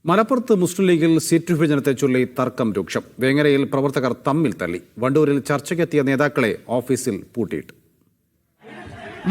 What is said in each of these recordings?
മലപ്പുറത്ത് മുസ്ലിം ലീഗിൽ സീറ്റ് വിഭജനത്തെ ചൊല്ലി തർക്കം രൂക്ഷം. വേങ്ങരയിൽ പ്രവർത്തകർ തമ്മിൽ തല്ലി. വണ്ടൂരിൽ ചർച്ചയ്ക്കെത്തിയ നേതാക്കളെ ഓഫീസിൽ പൂട്ടിയിട്ടു.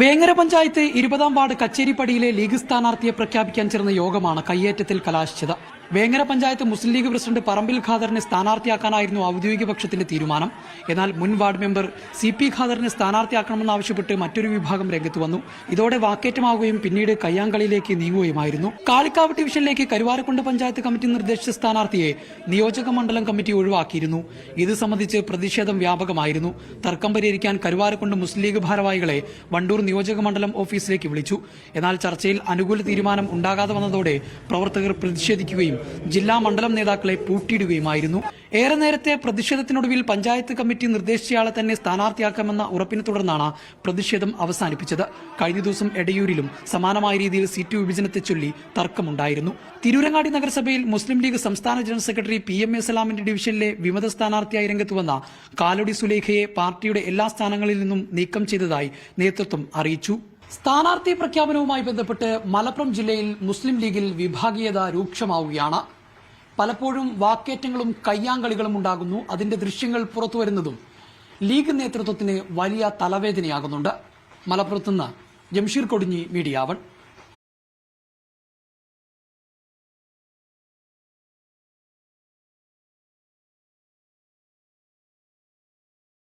വേങ്ങര പഞ്ചായത്ത് 20-ാം വാർഡ് കച്ചേരിപ്പടിയിലെ ലീഗ് സ്ഥാനാർത്ഥിയെ പ്രഖ്യാപിക്കാൻ ചേർന്ന യോഗമാണ് കയ്യേറ്റത്തിൽ കലാശിച്ചത്. വേങ്ങര പഞ്ചായത്ത് മുസ്ലിം ലീഗ് പ്രസിഡന്റ് പറമ്പിൽ ഖാദറിനെ സ്ഥാനാർത്ഥിയാക്കാനായിരുന്നു ഔദ്യോഗിക പക്ഷത്തിന്റെ തീരുമാനം. എന്നാൽ മുൻ വാർഡ് മെമ്പർ CP ഖാദറിനെ സ്ഥാനാർത്ഥിയാക്കണമെന്നാവശ്യപ്പെട്ട് മറ്റൊരു വിഭാഗം രംഗത്ത് വന്നു. ഇതോടെ വാക്കേറ്റമാവുകയും പിന്നീട് കയ്യാങ്കളിയിലേക്ക് നീങ്ങുകയുമായിരുന്നു. കാളിക്കാവ് ഡിവിഷനിലേക്ക് കരുവാരക്കുണ്ട് പഞ്ചായത്ത് കമ്മിറ്റി നിർദ്ദേശിച്ച സ്ഥാനാർത്ഥിയെ നിയോജക മണ്ഡലം കമ്മിറ്റി ഒഴിവാക്കിയിരുന്നു. ഇത് സംബന്ധിച്ച് പ്രതിഷേധം വ്യാപകമായിരുന്നു. തർക്കം പരിഹരിക്കാൻ കരുവാരക്കുണ്ട് മുസ്ലിം ലീഗ് ഭാരവാഹികളെ വണ്ടൂർ നിയോജക മണ്ഡലം ഓഫീസിലേക്ക് വിളിച്ചു. എന്നാൽ ചർച്ചയിൽ അനുകൂല തീരുമാനം ഉണ്ടാകാതെ വന്നതോടെ പ്രവർത്തകർ പ്രതിഷേധിക്കുകയും ജില്ലാ മണ്ഡലം നേതാക്കളെ പൂട്ടിയിടുകയുമായിരുന്നു. ഏറെ നേരത്തെ പ്രതിഷേധത്തിനൊടുവിൽ പഞ്ചായത്ത് കമ്മിറ്റി നിർദ്ദേശിച്ചയാളെ തന്നെ സ്ഥാനാർത്ഥിയാക്കാമെന്ന ഉറപ്പിനെ തുടർന്നാണ് പ്രതിഷേധം അവസാനിപ്പിച്ചത്. കഴിഞ്ഞ ദിവസം എടയൂരിലും സമാനമായ രീതിയിൽ സീറ്റ് വിഭജനത്തെ ചൊല്ലി തർക്കമുണ്ടായിരുന്നു. തിരൂരങ്ങാടി നഗരസഭയിൽ മുസ്ലിം ലീഗ് സംസ്ഥാന ജനറൽ സെക്രട്ടറി PMA സലാമിന്റെ ഡിവിഷനിലെ വിമത സ്ഥാനാർത്ഥിയായി രംഗത്ത് വന്ന കാലടി സുലേഖയെ പാർട്ടിയുടെ എല്ലാ സ്ഥാനങ്ങളിൽ നിന്നും നീക്കം ചെയ്തതായി നേതൃത്വം അറിയിച്ചു. സ്ഥാനാർത്ഥി പ്രഖ്യാപനവുമായി ബന്ധപ്പെട്ട് മലപ്പുറം ജില്ലയിൽ മുസ്ലിം ലീഗിൽ വിഭാഗീയത രൂക്ഷമാവുകയാണ്. പലപ്പോഴും വാക്കേറ്റങ്ങളും കയ്യാങ്കളികളും ഉണ്ടാകുന്നു. അതിന്റെ ദൃശ്യങ്ങൾ പുറത്തുവരുന്നതും ലീഗ് നേതൃത്വത്തിന് വലിയ തലവേദനയാകുന്നുണ്ട്. മലപ്പുറത്തുനിന്ന് ജംഷീർ കൊടിഞ്ഞി, മീഡിയ 1.